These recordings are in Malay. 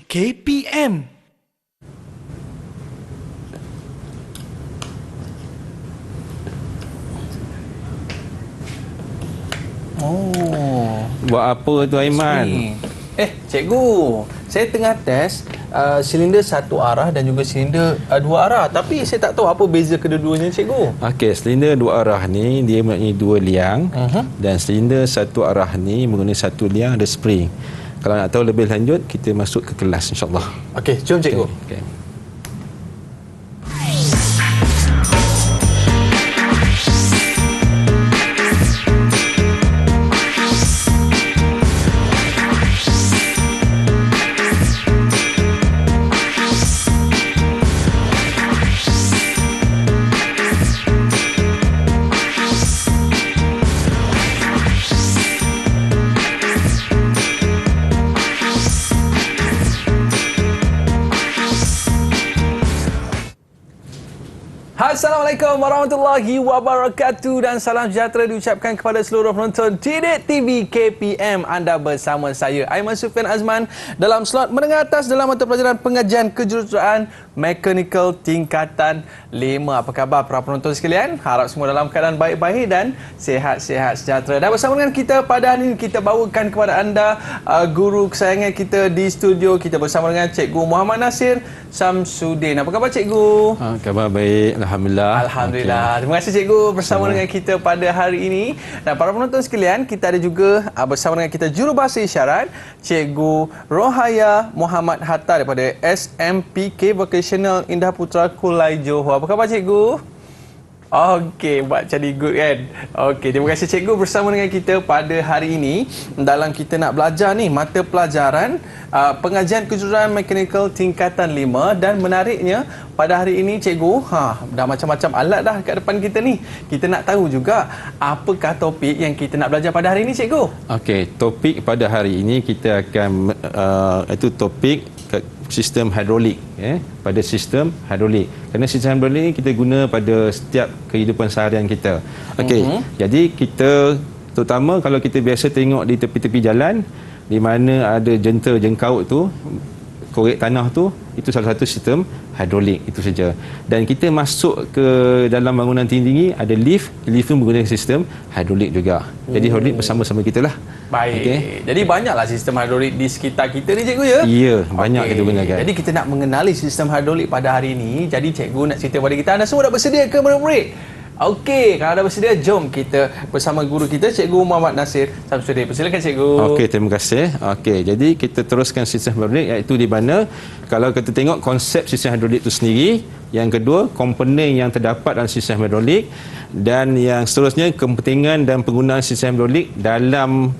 KPM. Oh, Buat apa tu Aiman? cikgu, saya tengah test silinder satu arah dan juga silinder dua arah, tapi saya tak tahu apa beza kedua-duanya, cikgu. Okey, silinder dua arah ni dia mempunyai dua liang dan silinder satu arah ni menggunakan satu liang ada spring. Kalau nak tahu lebih lanjut, kita masuk ke kelas insya-Allah. Okey, jom cikgu. Okey. Assalamualaikum warahmatullahi wabarakatuh dan salam sejahtera diucapkan kepada seluruh penonton Didik TV KPM. Anda bersama saya Aiman Sufian Azman dalam slot menengah atas dalam mata pelajaran pengajian kejuruteraan Mechanical tingkatan 5. Apa khabar para penonton sekalian? Harap semua dalam keadaan baik-baik dan sihat-sihat sejahtera. Dan bersama dengan kita pada hari ini kita bawakan kepada anda guru kesayangan kita di studio. Kita bersama dengan Cikgu Muhammad Nasir Samsudin. Apa khabar cikgu? Khabar baik, alhamdulillah. Alhamdulillah. Okay. Terima kasih cikgu bersama dengan kita pada hari ini. Dan para penonton sekalian, kita ada juga bersama dengan kita jurubahasa isyarat Cikgu Rohaya Muhammad Hatta daripada SMPK Vocational Indah Putra Kulai Johor. Apa khabar cikgu? Okey, buat jadi good kan? Okey, terima kasih cikgu bersama dengan kita pada hari ini dalam kita nak belajar ni mata pelajaran pengajian kejuruteraan Mechanical tingkatan 5 dan menariknya pada hari ini cikgu dah macam-macam alat dah kat depan kita ni. Kita nak tahu juga apakah topik yang kita nak belajar pada hari ini cikgu? Okey, topik pada hari ini kita akan itu topik sistem hidrolik pada sistem hidrolik. Kerana sistem hidrolik ni kita guna pada setiap kehidupan seharian kita. Okey, jadi kita terutama kalau kita biasa tengok di tepi-tepi jalan di mana ada jenta jengkaut tu, korek tanah tu, itu salah satu sistem hidrolik itu saja. Dan kita masuk ke dalam bangunan tinggi-tinggi ada lift tu menggunakan sistem hidrolik juga. Jadi hidrolik bersama-sama kita lah. Baik. Okay. Jadi banyaklah sistem hidrolik di sekitar kita ni cikgu ya? Ya, banyak kita gunakan. Jadi kita nak mengenali sistem hidrolik pada hari ini. Jadi cikgu nak cerita pada kita, anda semua dah bersedia ke murid-murid? Okey, kalau dah bersedia, jom kita bersama guru kita Cikgu Muhammad Nasir Samsudin. Persilakan cikgu. Okey, terima kasih. Okey, jadi kita teruskan sistem hidrolik iaitu di mana kalau kita tengok konsep sistem hidrolik itu sendiri, yang kedua komponen yang terdapat dalam sistem hidrolik, dan yang seterusnya kepentingan dan penggunaan sistem hidrolik dalam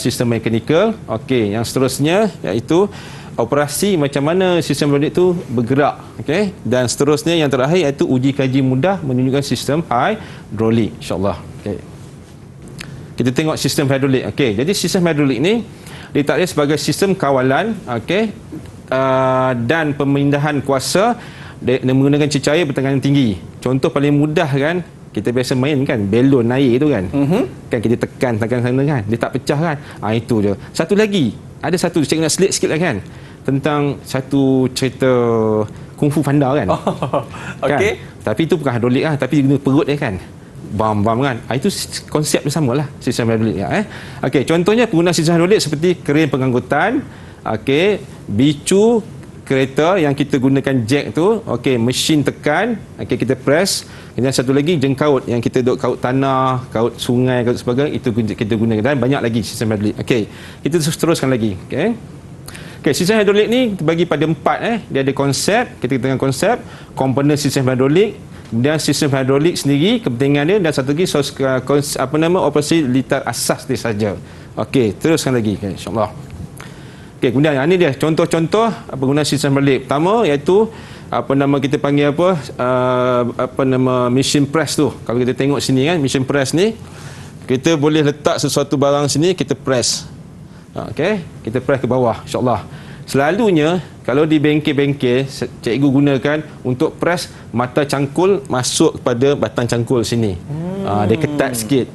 sistem mekanikal. Okey, yang seterusnya iaitu operasi macam mana sistem hidrolik itu bergerak, okey, dan seterusnya yang terakhir iaitu uji kaji mudah menunjukkan sistem hidrolik insya-Allah. Okey. Kita tengok sistem hidrolik. Okey, jadi sistem hidrolik ni ditakdir sebagai sistem kawalan, okey, dan pemindahan kuasa menggunakan cecair bertekanan tinggi. Contoh paling mudah kan, kita biasa main kan belon air tu kan. Kan kita tekan sana kan, dia tak pecah kan. Itu je. Satu lagi, ada satu cikgu nak selit sikit lah kan, tentang satu cerita Kung Fu Panda kan. Okey. Kan? Tapi itu bukan hidrolik lah, tapi guna perut dia kan. Bam-bam kan. Itu konsep yang sama lah sistem hidrolik ya. Okey, contohnya penggunaan sistem hidrolik seperti kerin pengangkutan, okey, bicu kereta yang kita gunakan jack tu, okey, mesin tekan, okey, kita press. Kemudian satu lagi jengkaut yang kita duk kaut tanah, kaut sungai, kaut sebagainya, itu kita gunakan, dan banyak lagi sistem hidrolik. Okey, kita teruskan lagi. Okey. Okey, sistem hidrolik ni terbagi pada 4 Dia ada konsep, kita katakan konsep, komponen sistem hidrolik, kemudian sistem hidrolik sendiri, kepentingan dia, dan satu lagi operasi litar asas dia saja. Okey, teruskan lagi insya-Allah. Okey, kemudian ini dia contoh-contoh penggunaan sistem hidrolik. Pertama iaitu kita panggil mesin press tu. Kalau kita tengok sini kan, mesin press ni kita boleh letak sesuatu barang sini, kita press. Okey, kita press ke bawah insya-Allah. Selalunya kalau di bengkel-bengkel cikgu gunakan untuk press mata cangkul masuk kepada batang cangkul sini. Dia ketat sikit.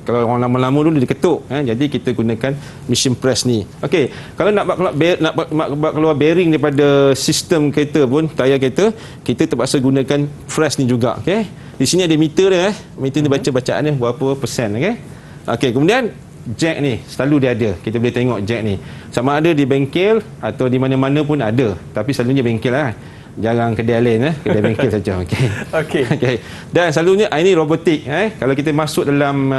Kalau orang lama-lama dulu dia ketuk. Jadi kita gunakan mesin press ni. Okey, kalau nak buat keluar bearing daripada sistem kereta pun, tayar kereta, kita terpaksa gunakan press ni juga. Okey. Di sini ada meter dia. Meter ni baca bacaan dia berapa persen. Okey. Okey, kemudian jack ni selalu dia ada. Kita boleh tengok jack ni. Sama ada di bengkel atau di mana-mana pun ada. Tapi selalunya bengkel lah. Jarang kedai lain kedai bengkel saja. Okey. Okey. Okey. Dan selalunya ini robotik kalau kita masuk dalam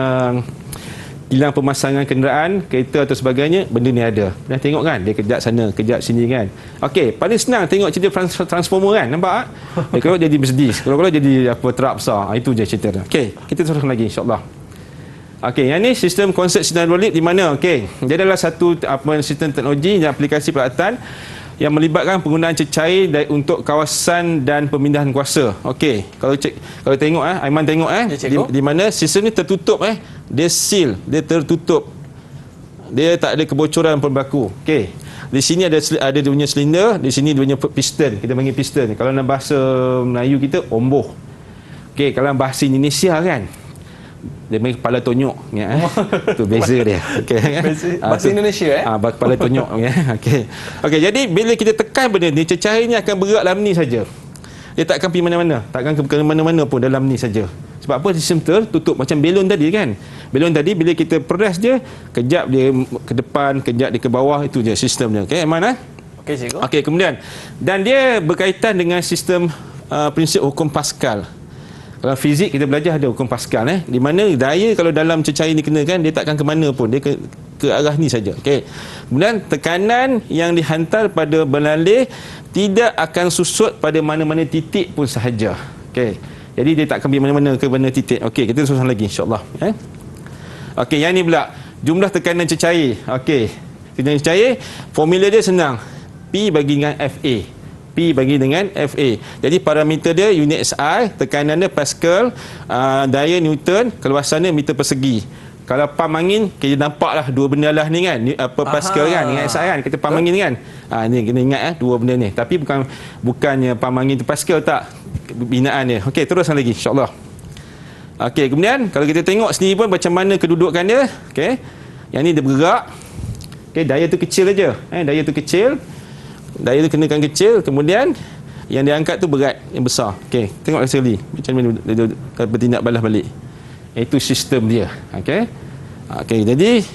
kilang pemasangan kenderaan, kereta atau sebagainya, benda ni ada. Dah tengok kan? Dia kejap sana, kejap sini kan. Okey, paling senang tengok cerita transformer kan. Nampak dia kalau jadi Mercedes, kalau jadi apa truk besar. Itu je cerita dia. Okey, kita teruskan lagi insya-Allah. Okey, yang ni sistem konsep sinar hidrolik di mana? Okey, dia adalah satu sistem teknologi dan aplikasi peralatan yang melibatkan penggunaan cecair untuk kawasan dan pemindahan kuasa. Okey, kalau tengok Aiman tengok di mana sistem ni tertutup dia seal, dia tertutup. Dia tak ada kebocoran pun berlaku. Okey. Di sini ada dia punya silinder, di sini dia punya piston. Kita panggil piston. Kalau dalam bahasa Melayu kita omboh. Okey, kalau dalam bahasa Indonesia kan dia panggil kepala tonyok, tu beza dia. Okey, bahasa Indonesia kepala tonyok. Okey. Okey, jadi bila kita tekan benda ni, cecair ni akan bergerak dalam ni saja. Dia tak akan pergi mana-mana, takkan ke mana-mana pun, dalam ni saja. Sebab apa? Sistem tertutup macam belon tadi kan. Belon tadi bila kita press dia, kejap dia ke depan, kejap dia ke bawah, itu je sistem dia. Okey, mana? Okey, cikgu. Okey, kemudian dan dia berkaitan dengan sistem prinsip hukum Pascal. Kalau fizik kita belajar ada hukum Pascal di mana daya kalau dalam cecair ni kena kan, dia takkan ke mana pun, dia ke arah ni saja. Okey. Kemudian tekanan yang dihantar pada belalih tidak akan susut pada mana-mana titik pun sahaja. Okey. Jadi dia tak akan pergi mana-mana ke mana titik. Okey, kita teruskan lagi insya-Allah. Okey, yang ni pula jumlah tekanan cecair. Okey. Tekanan cecair formula dia senang. P bagi dengan FA. P bagi dengan FA. Jadi parameter dia unit SI, tekanan dia Pascal, daya Newton, keluasan dia meter persegi. Kalau pam angin, kita nampaklah dua benda lah ni kan, Pascal kan dengan SI kan, kita pam angin kan. Ni kena ingat dua benda ni. Tapi bukannya pam angin tu Pascal, tak, binaan dia. Okey, teruskan lagi insya-Allah. Okey, kemudian kalau kita tengok sendiri pun macam mana kedudukan dia. Okey. Yang ni dia bergerak. Okey, daya tu kecil aja. Daya tu kecil. Daya tu kenakan kecil, kemudian yang diangkat tu berat, yang besar. Okey, tengok sekali macam mana dia bertindak balas balik. Itu sistem dia. Okey. Okey, jadi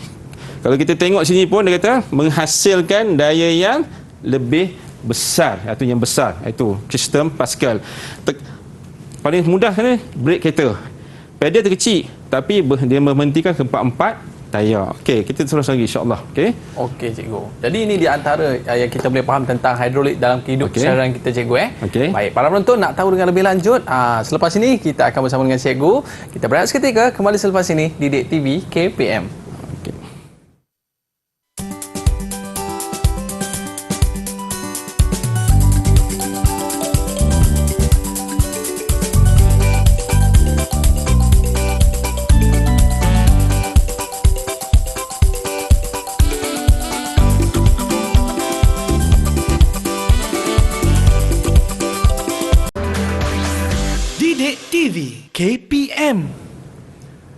kalau kita tengok sini pun dia kata menghasilkan daya yang lebih besar, atau yang besar. Itu sistem Pascal. Paling mudah kan brake kereta. Pedal tu kecil, tapi dia menghentikan ke 4 tayar. Okey, kita terus lagi insya-Allah. Okey. Okey, cikgu. Jadi ini di antara yang kita boleh faham tentang hidrolik dalam kehidupan seharian kita, cikgu. Okey. Baik, para penonton nak tahu dengan lebih lanjut, selepas ini kita akan bersama dengan cikgu. Kita berehat seketika, kembali selepas ini di Didik TV KPM. KPM.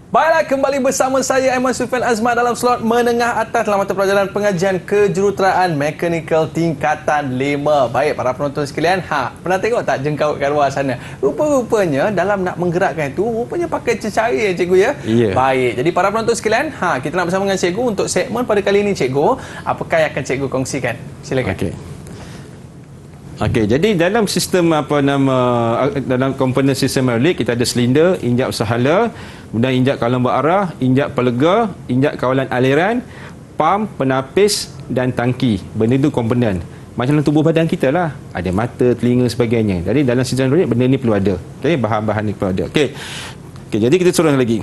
Baiklah, kembali bersama saya Aiman Sufian Azmat dalam slot menengah atas dalam mata pelajaran pengajian kejuruteraan mekanikal tingkatan 5. Baik, para penonton sekalian, pernah tengok tak jengkau kat luar sana? Rupa-rupanya dalam nak menggerakkan itu, rupanya pakai cecair, cikgu ya? Yeah. Baik, jadi para penonton sekalian, kita nak bersama dengan cikgu untuk segmen pada kali ini, cikgu. Apakah yang akan cikgu kongsikan? Silakan. Okey, jadi dalam sistem dalam komponen sistem hidrolik kita ada silinder, injak bersahala, kemudian injak kawalan berarah, injak pelega, injak kawalan aliran, pam, penapis dan tangki. Benda itu komponen. Macam dalam tubuh badan kita lah. Ada mata, telinga sebagainya. Jadi dalam sistem hidrolik benda ni perlu ada. Okey, bahan-bahan ni perlu ada. Okey. Jadi kita surah lagi.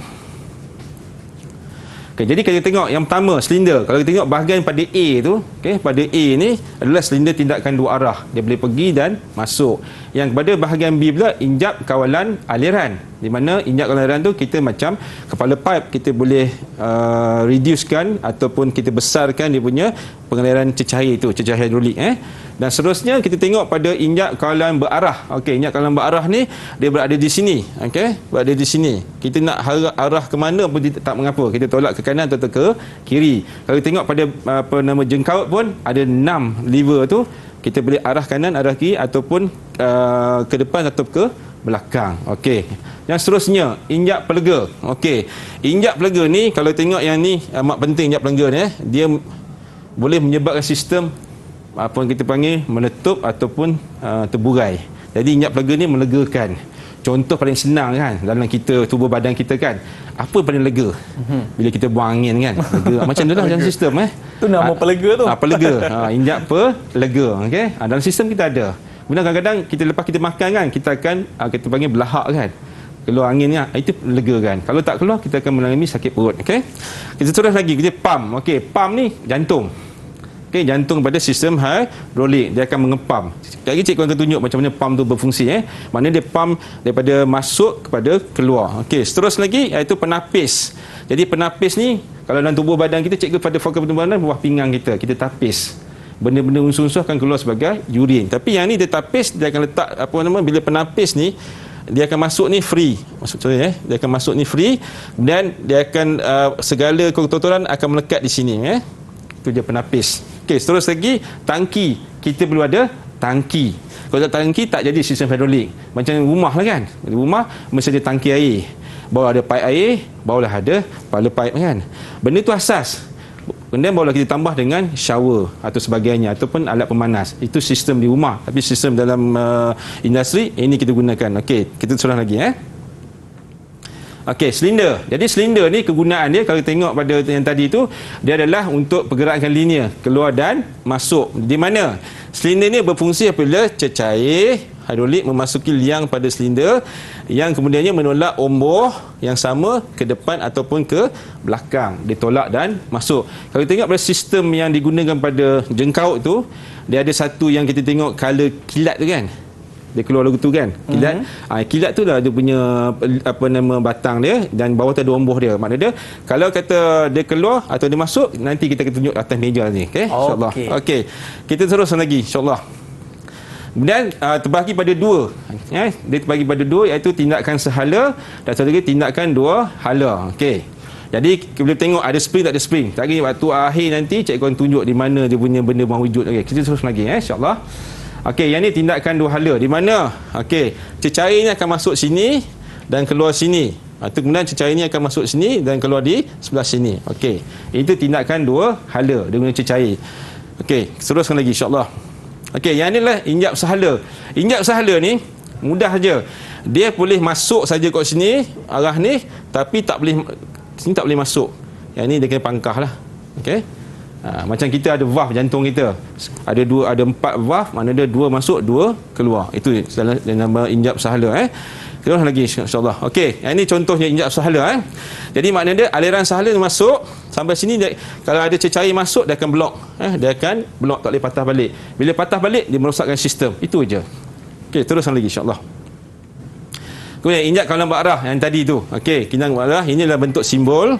Okay, jadi kita tengok yang pertama silinder. Kalau kita tengok bahagian pada A tu, pada A ni adalah silinder tindakan dua arah. Dia boleh pergi dan masuk. Yang pada bahagian B pula injap kawalan aliran, di mana injap kawalan aliran tu kita macam kepala pipe, kita boleh reducekan ataupun kita besarkan dia punya pengaliran cecair itu, cecair hidrolik. Dan seterusnya kita tengok pada injap kawalan berarah. Okey, injap kawalan berarah ni dia berada di sini. Okey, berada di sini. Kita nak arah ke mana pun tak mengapa. Kita tolak ke kanan atau ke kiri. Kalau tengok pada jengkaut pun ada 6 lever tu. Kita boleh arah kanan, arah kiri ataupun ke depan atau ke belakang. Okey. Yang seterusnya injap pelega. Okey. Injap pelega ni kalau tengok yang ni amat penting, injap pelega ni dia boleh menyebabkan sistem apa yang kita panggil meletup ataupun terburai. Jadi injap pelega ni melegakan. Contoh paling senang kan dalam kita tubuh badan kita kan, apa paling lega? Bila kita buang angin kan, lega. Macam tu lah dalam sistem tu nama pelega tu. Pelega. Injap pelega. Okey. Dalam sistem kita ada. Kemudian kadang-kadang kita lepas kita makan kan, kita akan kita panggil belahak kan, keluar angin kan, itu lega kan. Kalau tak keluar kita akan mengalami sakit perut. Okey. Kita terus lagi, kita pam. Okey, pam ni jantung. Okey, jantung pada sistem hidrolik, dia akan mengepam. Sekali cikgu akan tunjuk macam mana pam tu berfungsi. Maknanya dia pam daripada masuk kepada keluar. Okey, terus lagi iaitu penapis. Jadi penapis ni kalau dalam tubuh badan kita, cikgu pada fokus tubuh badan bawah pinggang kita tapis. Benda-benda unsur-unsur akan keluar sebagai urin. Tapi yang ni dia tapis, dia akan letak bila penapis ni dia akan masuk ni free. Dia akan masuk ni free, kemudian dia akan segala kotoran akan melekat di sini. Itu dia penapis. Okey, terus lagi tangki. Kita perlu ada tangki. Kalau tak tangki tak jadi sistem hidrolik. Macam rumah lah kan. Rumah mesti ada tangki air. Bawah ada pipe air, bawah ada kepala pipe kan. Benda tu asas. Kemudian barulah kita tambah dengan shower atau sebagainya ataupun alat pemanas. Itu sistem di rumah. Tapi sistem dalam industri ini kita gunakan. Okey, kita surah lagi Okey, silinder. Jadi silinder ni kegunaan dia kalau tengok pada yang tadi tu, dia adalah untuk pergerakan linear keluar dan masuk. Di mana silinder ni berfungsi apabila cecair hidrolik memasuki liang pada silinder yang kemudiannya menolak ombor yang sama ke depan ataupun ke belakang. Ditolak dan masuk. Kalau tengok pada sistem yang digunakan pada jengkaut tu, dia ada satu yang kita tengok color kilat tu kan. Dia keluar lagu tu kan, kilat. Kilat tu dah dia punya batang dia dan bawah tu ada ombor dia. Maknanya dia kalau kata dia keluar atau dia masuk, nanti kita akan tunjuk atas meja ni. Okey, insya-Allah. Okey. Kita teruskan lagi insya-Allah. Kemudian terbahagi pada dua. Dia terbahagi pada dua, iaitu tindakan sehala dan satu lagi tindakan dua hala. Okey. Jadi kita tengok ada spring tak ada spring. Tak lagi waktu akhir nanti cikgu akan tunjuk di mana dia punya benda wujud. Okey, kita terus lagi insya-Allah. Okey, yang ni tindakan dua hala. Di mana? Okey, cecair ni akan masuk sini dan keluar sini. Atau kemudian cecair ni akan masuk sini dan keluar di sebelah sini. Okey, itu tindakan dua hala dengan cecair. Okey, teruskan lagi insya-Allah. Okey, yang ni lah injap sehala. Injap sehala ni mudah saja. Dia boleh masuk saja kat sini, arah ni, tapi tak boleh sini tak boleh masuk. Yang ni dia kena pangkah lah. Okey. Macam kita ada valve jantung kita. Ada 4 valve, mana ada 2 masuk, 2 keluar. Itu nama injap sahala Terus lagi insya-Allah. Okey, yang ini contohnya injap sahala Jadi maknanya dia aliran sahala masuk sampai sini dia, kalau ada cecair masuk dia akan blok. Dia akan blok, tak boleh patah balik. Bila patah balik dia merosakkan sistem. Itu aja. Okey, teruskan lagi insya-Allah. Kemudian injap kawalan berarah yang tadi tu. Okey, kinang berarah ini adalah bentuk simbol.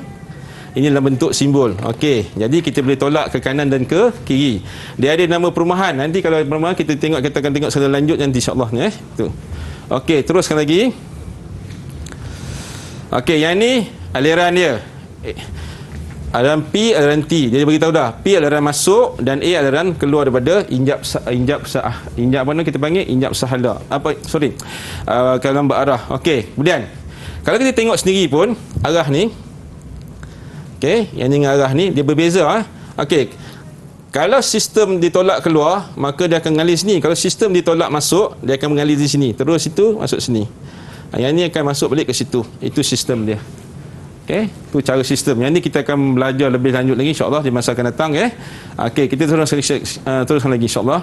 Ini adalah bentuk simbol. Okey, jadi kita boleh tolak ke kanan dan ke kiri. Dia ada nama perumahan. Nanti kalau perumahan kita akan tengok secara lanjut nanti insya-Allah ni tu. Okey, teruskan lagi. Okey, yang ni aliran dia. Aliran P, aliran T. Dia bagi tahu dah. P aliran masuk dan A aliran keluar daripada injap mana kita panggil injap sahala. Kawalan berarah. Okey, kemudian kalau kita tengok sendiri pun arah ni, okey, yang ni dengan arah ni dia berbeza Okey. Kalau sistem ditolak keluar, maka dia akan mengalir sini. Kalau sistem ditolak masuk, dia akan mengalir di sini. Terus itu masuk sini. Yang ni akan masuk balik ke situ. Itu sistem dia. Okey, itu cara sistem. Yang ni kita akan belajar lebih lanjut lagi insya-Allah di masa akan datang Okey, kita teruskan lagi insya-Allah.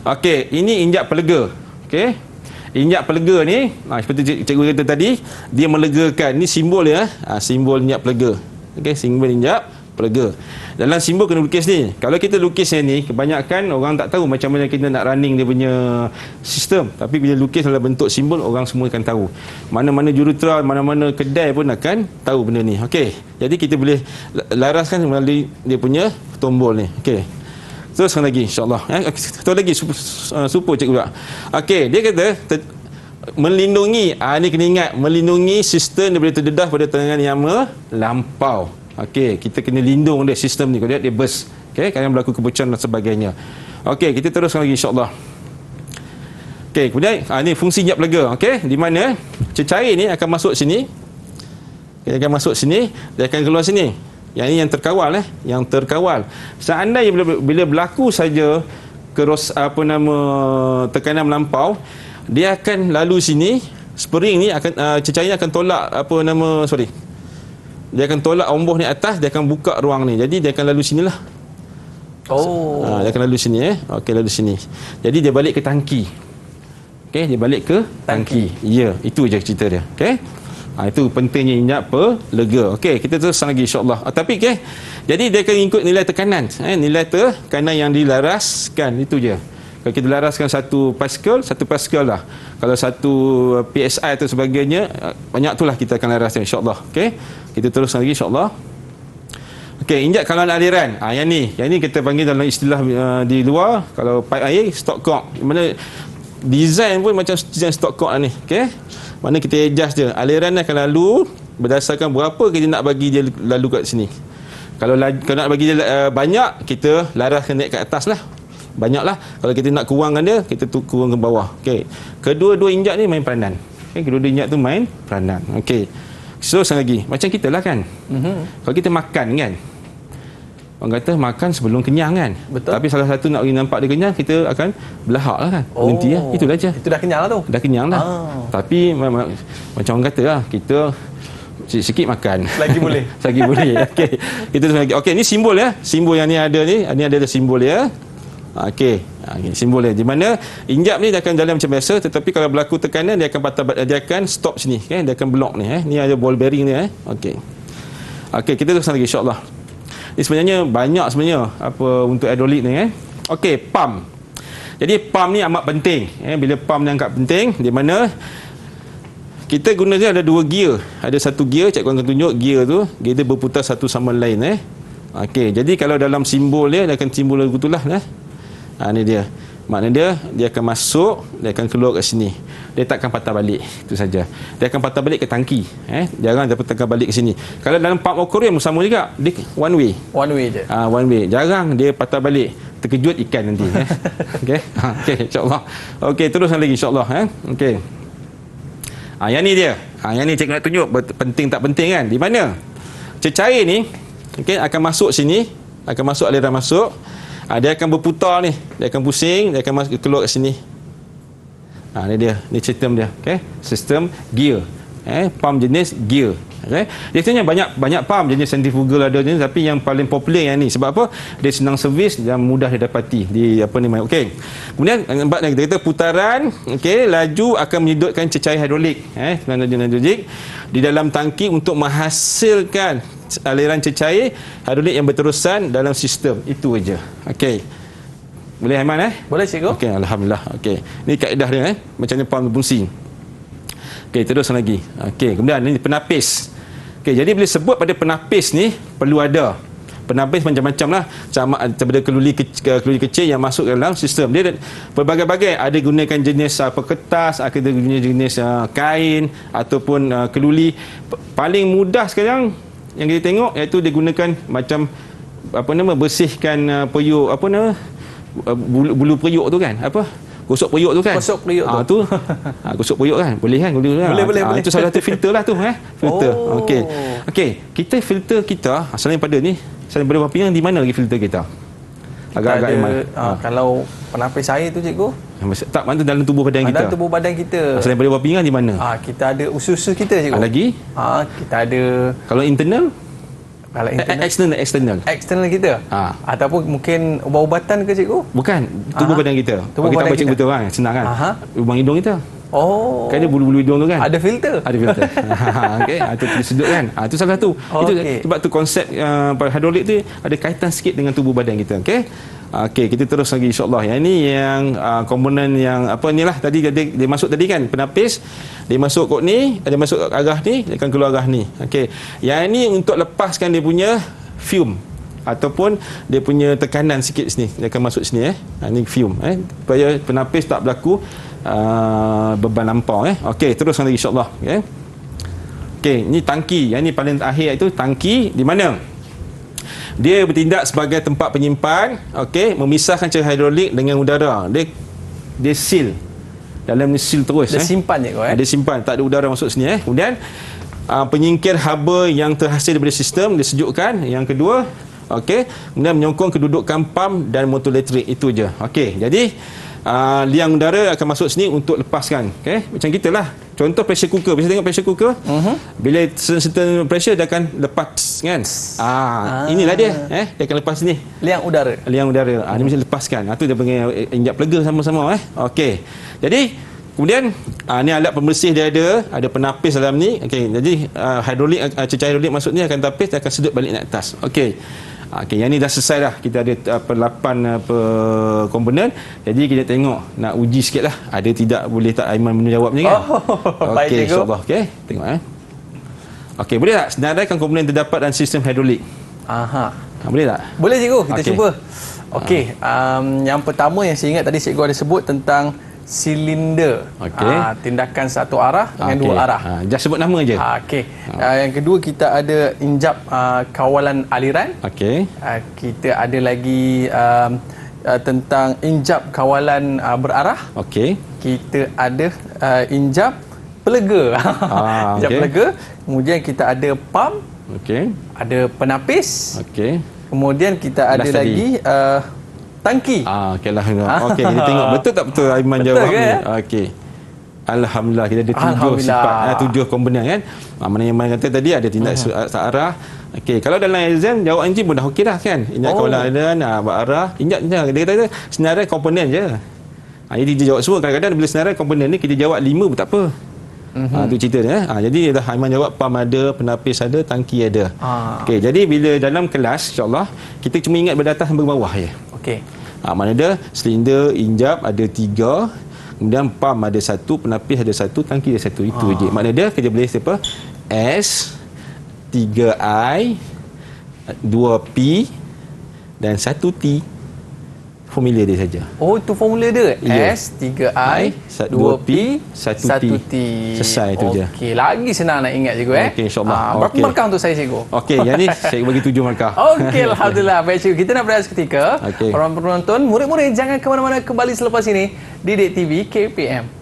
Okey, ini injap pelega. Okey. Injap pelega ni seperti cikgu kata tadi, dia melegakan. Ni simbol dia simbol injap pelega. Okey, simbol injap pelega. Dalam simbol kena lukis ni. Kalau kita lukis yang ni, kebanyakan orang tak tahu macam mana kita nak running dia punya sistem. Tapi bila lukis dalam bentuk simbol, orang semua akan tahu. Mana-mana jurutera, mana-mana kedai pun akan tahu benda ni. Okey. Jadi kita boleh laraskan melalui dia punya tombol ni. Okey. Teruskan lagi insya-Allah. Satu lagi super cikgu pula. Okey, dia kata melindungi, ni kena ingat, melindungi sistem daripada terdedah pada tegangan yang melampau. Okey, kita kena lindung dia sistem ni. Kalau dia burst, okey, kadang berlaku kebocoran dan sebagainya. Okey, kita teruskan lagi insya-Allah. Okey, kemudian ni fungsi jap lega, okey, di mana cecair ni akan masuk sini. Dia akan masuk sini, dia akan keluar sini. Yang ini yang terkawal yang terkawal. Seandainya bila berlaku saja tekanan melampau, dia akan lalu sini, spring ni akan cecairnya akan tolak dia akan tolak omboh ni atas, dia akan buka ruang ni. Jadi dia akan lalu sinilah. Dia akan lalu sini Okey, lalu sini. Jadi dia balik ke tangki. Okey, dia balik ke tangki. Ya, itu je cerita dia. Okey. Itu pentingnya injap pelega. Okey, kita teruskan lagi insya-Allah. Tapi okey. Jadi dia akan ikut nilai tekanan. Nilai tekanan yang dilaraskan, itu je. Kalau kita laraskan 1 Pascal lah. Kalau 1 PSI atau sebagainya, banyak itulah kita akan laraskan insya-Allah. Okey. Kita teruskan lagi insya-Allah. Okey, injak kalangan aliran. Yang ni kita panggil dalam istilah di luar, kalau pipe air stop cock. Mana design pun macam design stop cock ni. Okey. Mana kita adjust dia. Aliran akan lalu berdasarkan berapa kita nak bagi dia lalu kat sini. Kalau nak bagi dia banyak, kita laraskan naik ke atas lah. Banyaklah. Kalau kita nak kurangkan dia, kita kurang ke bawah. Okey. Kedua-dua injak ni main peranan. Okey, kedua-dua injak tu main peranan. Okey. Teruskan lagi. Macam kita lah kan. Kalau kita makan kan, orang kata makan sebelum kenyang kan. Betul. Tapi salah satu nak bagi nampak dia kenyang, kita akan belahak lah kan. Berhenti lah. Itulah je. Itu dah kenyang lah tu. Dah kenyang dah. Tapi macam orang kata lah, kita sikit makan. Lagi boleh. Lagi boleh. Okey. Kita terus lagi. Okey, ni simbol Simbol yang ni ada ni. Ni ada simbol dia. Okey. Simbol dia. Di mana injap ni dia akan jalan macam biasa, tetapi kalau berlaku tekanan dia akan stop sini. Okay? Dia akan block ni. Ni ada ball bearing ni. Okey. Okey, kita teruskan lagi insya-Allah. Ini sebenarnya banyak untuk hidrolik ni. Okey, pump. Jadi pump ni amat penting. Bila pump ni angkat penting, di mana kita gunakan ada 2 gear. Ada 1 gear, cikgu akan tunjuk gear tu, gear dia berputar satu sama lain. Okey, jadi kalau dalam simbol dia akan simbol lagu tu lah. Ni dia. Maknanya dia akan masuk, dia akan keluar kat sini. Dia takkan patah balik. Itu saja. Dia akan patah balik ke tangki. Jarang dia patah balik ke sini. Kalau dalam pump aquarium sama juga. Dia one way. One way je. One way. Jarang dia patah balik. Terkejut ikan nanti. Okey. Okey, insya-Allah. Okey, teruskan lagi insya-Allah. Okey. Yang ni dia. Yang ni cikgu nak tunjuk penting tak penting kan. Di mana cecair ni akan masuk sini, akan masuk aliran masuk. Dia akan berputar ni, dia akan pusing, dia akan keluar kat sini. Ni dia, ni sistem dia. Okey, sistem gear. Pump jenis gear. Okey. Dia sebenarnya banyak pump jenis centrifugal ada jenis, tapi yang paling popular yang ni. Sebab apa? Dia senang servis dan mudah didapati di okey. Kemudian nampak kita kata putaran, laju akan menyedutkan cecair hidrolik, hidrolik di dalam tangki untuk menghasilkan aliran cecair hidrolik yang berterusan dalam sistem. Itu aja. Okey. Boleh Aiman Boleh cikgu. Okey, alhamdulillah. Okey. Ni kaedah dia macam ni pump berfungsi. Okey, teruskan lagi. Okey, kemudian ni penapis. Okey, jadi bila sebut pada penapis ni perlu ada. Penapis macam-macam lah. Daripada keluli kecil yang masuk dalam sistem. Dia berbagai-bagai. Ada gunakan jenis kertas, ada guna jenis kain ataupun keluli. Paling mudah sekarang yang kita tengok iaitu dia gunakan macam bersihkan periuk bulu periuk tu kan, gosok periuk tu kan, gosok periuk kan, boleh kan, boleh. Itu salah satu filter lah tu filter. Okey, kita filter kita selain pada bawah pinggang, di mana lagi filter kita agak-agak Iman? Kalau penapis air tu cikgu, tak, mana dalam tubuh badan kita, dalam tubuh badan kita. selain pada bawah pinggang di mana? Kita ada usus-usus kita cikgu. Lagi? Kita ada. Kalau internal? Kalau internal, external kita. Ataupun mungkin ubat-ubatan ke cikgu? Bukan, tubuh badan kita. Kalau kita baca betul kan, senang kan. Lubang hidung kita. Oh. Kan dia bulu-bulu hidung tu kan. Ada filter. Ada filter. Okey, itu sedut kan. Itu salah satu. Itu Okey. sebab tu konsep hidrolik tu ada kaitan sikit dengan tubuh badan kita. Okey. Okey, kita terus lagi insya-Allah. Yang ini yang komponen yang apa inilah tadi dia masuk tadi kan, penapis. Dia masuk kot ni, dia masuk arah ni, dia akan keluar arah ni. Okey. Yang ini untuk lepaskan dia punya fume ataupun dia punya tekanan sikit sini, dia akan masuk sini ini fume supaya penapis tak berlaku beban lampau Okey, teruskan lagi insya-Allah. Okey, ni tangki. Yang ni paling akhir itu tangki di mana dia bertindak sebagai tempat penyimpan, okey, memisahkan cairan hidrolik dengan udara. Dia seal. Dalam ni seal terus Dia simpan je kau Dia simpan, tak ada udara masuk sini Kemudian penyingkir haba yang terhasil daripada sistem disejukkan. Yang kedua, okey, kemudian menyokong kedudukan pam dan motor elektrik. Itu je. Okey, jadi liang udara akan masuk sini untuk lepaskan. Okey, macam kita lah. Contoh pressure cooker. Biasa tengok pressure cooker. Bila certain pressure dia akan lepas kan. Inilah dia. Dia akan lepas ni. Liang udara. Liang udara. Dia mesti lepaskan. Itu dia panggil injap plega sama-sama Okey. Jadi kemudian ni alat pembersih dia ada penapis dalam ni. Okey. Jadi hidrolik cecair hidrolik masuk ni akan tapis, dia akan sedut balik naik atas. Okey. Okey, yang ni dah selesai dah. Kita ada 8 komponen. Jadi kita tengok, nak uji sikit lah. Ada tidak, boleh tak Aiman menjawabnya kan? Baik, Okey, cikgu. insyaAllah. Okey, tengok Okey, boleh tak senaraikan komponen terdapat dalam sistem hidrolik? Boleh tak? Boleh cikgu, kita Okey. cuba. Okey, yang pertama yang saya ingat tadi cikgu ada sebut tentang silinder. Okey. Tindakan satu arah dengan dua arah. Just sebut nama je. Okey. Yang kedua kita ada injap kawalan aliran. Okey. Kita ada lagi tentang injap kawalan berarah. Okey. Kita ada injap pelega. Injap okey. pelega. Kemudian kita ada pam, Okey. ada penapis. Okey. Kemudian kita ada Last tadi. lagi tangki. Okeylah. Okey, kita tengok betul tak betul Aiman Betul jawab ke? ni. Okey. Alhamdulillah, kita ada 7 Alhamdulillah. sifat, 7 komponen kan. Mana yang Aiman kata tadi ada tindak searah. Okey, kalau dalam exam jawapan je pun dah okey dah kan. Injap kawalan aliran, berarah, injap je. Dia kata senarai komponen je. Jadi dia jawab semua. Kadang-kadang bila senarai komponen ni kita jawab 5 pun tak apa. Itu cerita dia. Jadi dah Aiman jawab pam ada, penapis ada, tangki ada. Okey, jadi bila dalam kelas insya-Allah kita cuma ingat beratas sampai bawah je. Okey. Mana ada silinder, injap ada 3, kemudian pam ada 1, penapis ada 1, tangki ada 1. Itu je. Maknanya dia kerja boleh apa? S 3I 2P dan 1T. Formula dia saja. Oh, itu formula dia. Ya. S 3I 2P 1T. Selesai itu je. Okey, lagi senang nak ingat cikgu Okey, insya-Allah. Berapa Okey. markah untuk saya cikgu? Okey, yang ni saya bagi 7 markah. Okey, alhamdulillah. Baik cikgu, kita nak berehat seketika. Okey. Para penonton, murid-murid jangan ke mana-mana, kembali selepas ini di Didik TV KPM.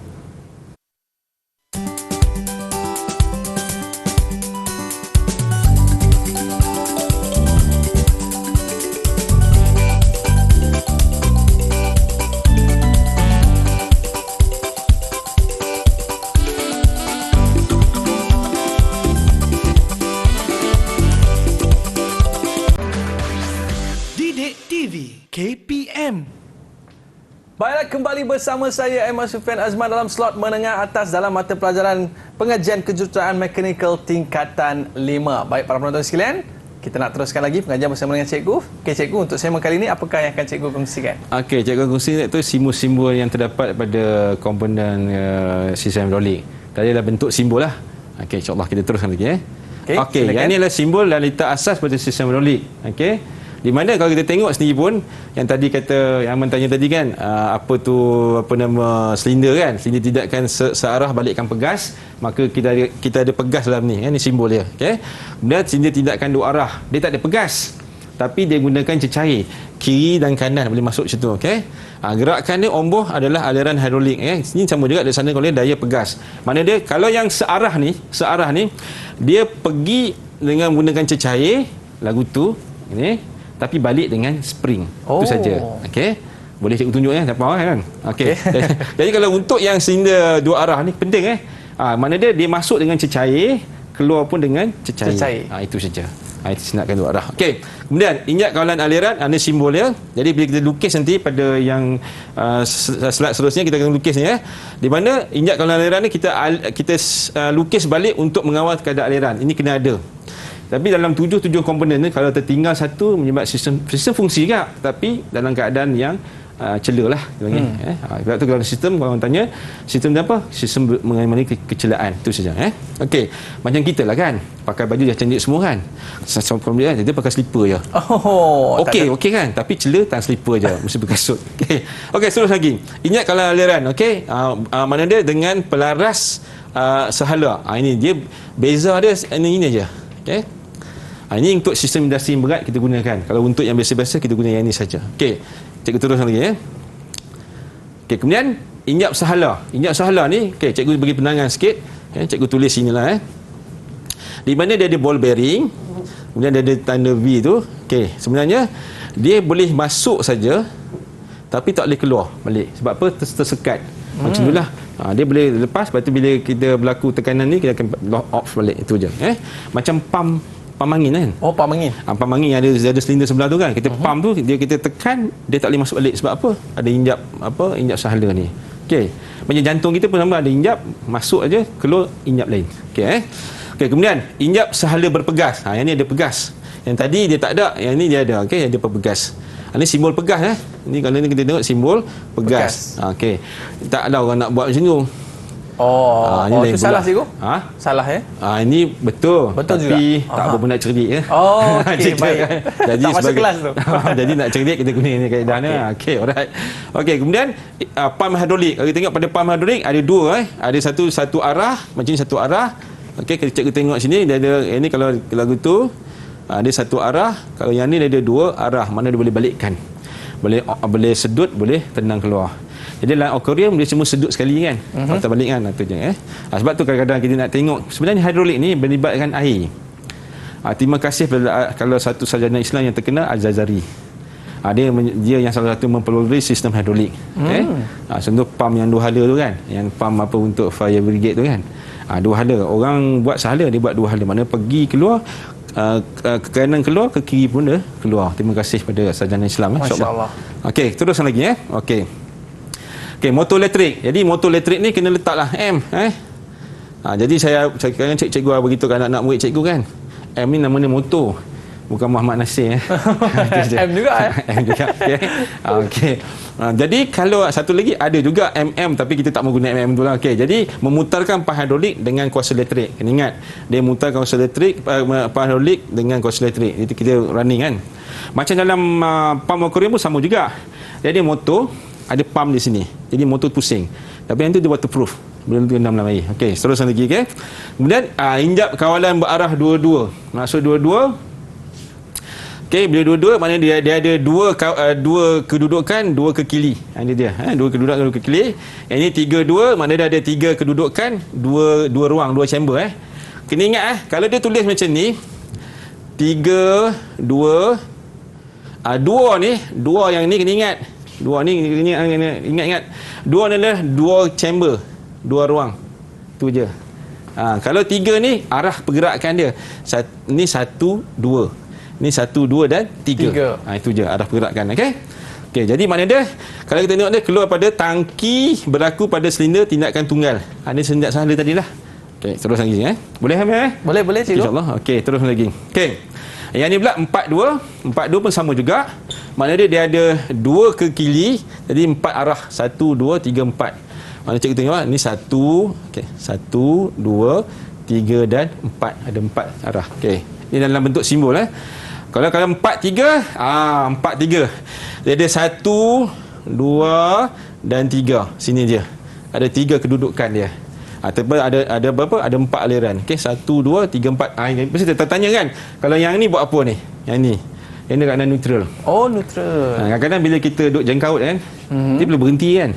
Didik TV KPM. Baiklah, kembali bersama saya Ahmad Sufian Azman dalam slot menengah atas dalam mata pelajaran pengajian kejuruteraan mekanikal tingkatan 5. Baik para penonton sekalian, kita nak teruskan lagi pengajian bersama dengan cikgu. Okey cikgu, untuk segmen kali ini apakah yang akan cikgu kongsikan? Okey, cikgu kongsi itu simbol-simbol yang terdapat pada komponen sistem hidrolik. Tadi adalah bentuk simbol lah. Okey, insya-Allah kita teruskan lagi Okey, silakan. yang ini adalah simbol dan letak asas pada sistem hidrolik. Okey. Di mana kalau kita tengok sendiri pun yang tadi kata yang Aman tanya tadi kan apa nama silinder kan, silinder tidak akan searah balikkan pegas, maka kita ada pegas dalam ni ni simbol dia. Okey. Kemudian silinder tidak akan dua arah, dia tak ada pegas, tapi dia gunakan cecair kiri dan kanan boleh masuk situ. Okey. Gerakan dia omboh adalah aliran hidrolik Ini sama juga di sana kalau daya pegas. Mana dia kalau yang searah ni dia pergi dengan menggunakan cecair lagu tu ini, tapi balik dengan spring. Itu saja. Okey. Boleh cikgu tunjuk tak apa kan. Okey. Jadi kalau untuk yang silinder dua arah ni penting mana dia masuk dengan cecair, keluar pun dengan cecair. Itu saja. Itu senatkan dua arah. Okey. Kemudian injak kawalan aliran, ini simbol dia. Jadi bila kita lukis nanti pada yang slide seterusnya kita akan lukis ni di mana injak kawalan aliran ni kita lukis balik untuk mengawal keadaan aliran. Ini kena ada. Tapi dalam tujuh komponen ni kalau tertinggal satu menyebabkan sistem fungsi juga, tapi dalam keadaan yang cela lah. Sebab tu kalau sistem, kalau orang tanya sistem dia apa? Sistem mengenai kecelaan, itu saja. Okey, macam kita lah kan, pakai baju dah cantik semua kan, sampai dia pakai slipper je. Okey kan, tapi cela tak slipper je, mesti berkasut. Okey, terus lagi ingat kalau aliran. Okey, mana dia dengan pelaras sehala. Ini dia beza dia ini je. Okey, ini untuk sistem industri berat kita gunakan. Kalau untuk yang biasa-biasa kita guna yang ini saja. Okey, cikgu teruskan lagi Okey, kemudian injap sahala. Injap sahala ni, okey, cikgu bagi penangan sikit. Cikgu tulis sinilah di mana dia ada ball bearing, kemudian dia ada tanda V tu. Okey, sebenarnya dia boleh masuk saja tapi tak boleh keluar balik. Sebab apa? Tersekat. Macam itulah. Dia boleh lepas, lepas tu bila kita berlaku tekanan ni kita akan lock off balik, itu je. Macam pam angin kan? Pam angin. Pam angin yang ada silinder sebelah tu kan. Kita pam tu kita tekan, dia tak boleh masuk balik. Sebab apa? Ada injap sahala ni. Okey. Macam jantung kita pun sama, ada injap masuk aja, keluar injap lain. Okey Okey, kemudian injap sahala berpegas. Yang ni ada pegas. Yang tadi dia tak ada, yang ni dia ada. Okey, ada pegas. Ini simbol pegas Ni kalau ni kita tengok simbol pegas. Okey. Tak ada orang nak buat macam tu. Itu salah cikgu? Salah ini betul. Betul tapi juga. Tak apa pun nak cerdik Okey, baik. Jadi tak masuk kelas tu. Jadi nak cerdik kita guna ni kaedah ni. Okey, alright. Okey, kemudian pam hidrolik. Kalau kita tengok pada pam hidrolik ada dua Ada satu arah, macam ni satu arah. Okey, kita cikgu tengok sini dia ada ini kalau lagu tu ada satu arah, kalau yang ni dia ada dua arah, mana dia boleh balikkan. Boleh sedut, boleh tenang keluar. Jadi dalam akuarium dia semua sedut sekali kan. Patah balik kan, itu je sebab tu kadang-kadang kita nak tengok sebenarnya hidrolik ni melibatkan air. Terima kasih kalau satu sarjana Islam yang terkenal Al-Zazari. Dia yang salah satu mempelopori sistem hidrolik. Contoh pam yang dua hala tu kan, yang pam apa untuk fire brigade tu kan. Dua hala. Orang buat sahala, dia buat dua hala. Mana pergi keluar, ke kanan keluar, ke kiri pun dia keluar. Terima kasih pada sarjana Islam. Masya-Allah. Okey, teruskan lagi Okey, motor elektrik. Jadi motor elektrik ni kena letaklah M. Jadi saya kadang cikgu beritahu kan anak-anak murid cikgu kan. M ni namanya motor. Bukan Muhammad Nasir M juga M juga. Okey. Jadi kalau satu lagi ada juga MM, tapi kita tak menggunakan MM tu lah. Okey. Jadi memutarkan pam hidrolik dengan kuasa elektrik. Kena ingat, dia memutarkan kuasa elektrik, pam hidrolik dengan kuasa elektrik. Itu kita running kan. Macam dalam pam akuarium pun sama juga. Jadi motor ada pam di sini. Jadi motor pusing. Tapi yang tu dia waterproof. Belum tu dalam air. Okey, teruskan lagi Kemudian injap kawalan berarah dua-dua. Maksud dua-dua. Okey, bila dua-dua maknanya dia ada dua kedudukan, dua kekili. Ini dia, dua kedudukan, dua kekili. Yang ini 3-2, maknanya dia ada tiga kedudukan, dua ruang, dua chamber Kena ingat kalau dia tulis macam ni 3 2 dua yang ni kena ingat. Dua ni ingat. Dua ni adalah dua chamber, dua ruang. Tu je. Kalau tiga ni arah pergerakan dia. Ni 1 2. Ni 1 2 dan 3. Itu je arah pergerakan. Okey, jadi maknanya dia kalau kita tengok dia keluar pada tangki berlaku pada silinder tindakan tunggal. Ini senjata sahala tadilah. Okey, terus lagi Boleh Hamil? Boleh cikgu. InsyaAllah. Okey, terus lagi. Okey. Yang ni pula 4 2. 4 2 pun sama juga. Maknanya dia ada dua ke kiri, jadi 4 arah. 1 2 3 4. Mana cikgu tengok ni 1. Okey, 1 2 3 dan 4. Ada 4 arah. Okey. Ini dalam bentuk simbol Kalau 4 3, 4 3. Dia ada 1 2 dan 3. Sini dia. Ada 3 kedudukan dia. Ataupun ada berapa? Ada 4 aliran. Okey, 1 2 3 4. Mesti tertanya kan, kalau yang ni buat apa ni? Yang ni. Yang ni kat neutral. Neutral. Kadang-kadang bila kita duduk jangkaut kan, dia perlu berhenti kan.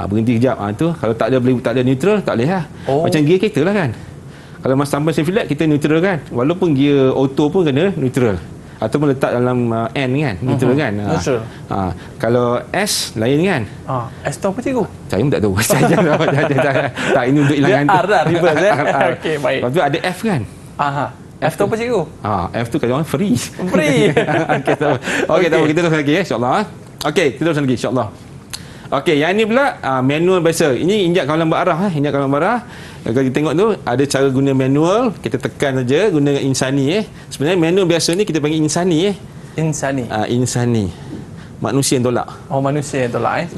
Berhenti kejap. Tu kalau tak ada neutral, tak boleh Macam gear kereta lah kan. Kalau masa tambah flat kita neutral kan. Walaupun gear auto pun kena neutral. Ataupun letak dalam N kan, neutral kan. Neutral. Kalau S lain kan. S tu apa cikgu? Saya pun tak tahu. Tak, ini untuk hilang ngantuk. R dah reverse Okey, baik. Lepas tu ada F kan. F tu apa cikgu? F tu kalau orang free. Free. Okey, tak apa. Okey, tak apa. Kita terus lagi insya-Allah. Okey, kita terus lagi insya-Allah. Okey, yang ni pula manual biasa. Ini injak kawalan berarah injak kawalan berarah. Kalau kita tengok tu ada cara guna manual, kita tekan saja guna insani Sebenarnya manual biasa ni kita panggil insani Insani. Insani. Manusia yang tolak. Oh, manusia yang tolak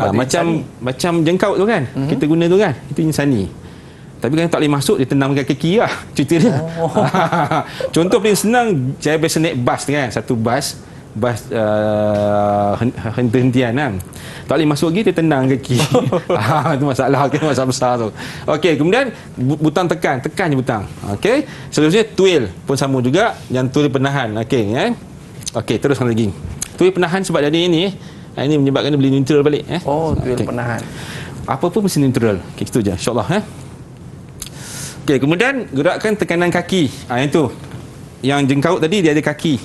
Macam jengkau tu kan. Kita guna tu kan. Itu insani. Tapi kalau tak boleh masuk, dia tendang pakai kaki lah. Cerita dia. Contoh paling senang, saya biasa naik bas kan. Satu bas henti-hentian kan. Tak boleh masuk lagi, dia tendang kaki. Itu masalah, masalah besar tu. Okey, kemudian butang tekan je butang. Okey. Seterusnya tuil pun sama juga, yang tuil penahan. Okey, Okey, teruskan lagi. Tuil penahan sebab dari ini menyebabkan dia boleh neutral balik tuil penahan. Apa pun mesti neutral. Okey, itu je insya-Allah Okey, kemudian gerakkan tekanan kaki. Yang tu. Yang jengkaut tadi dia ada kaki.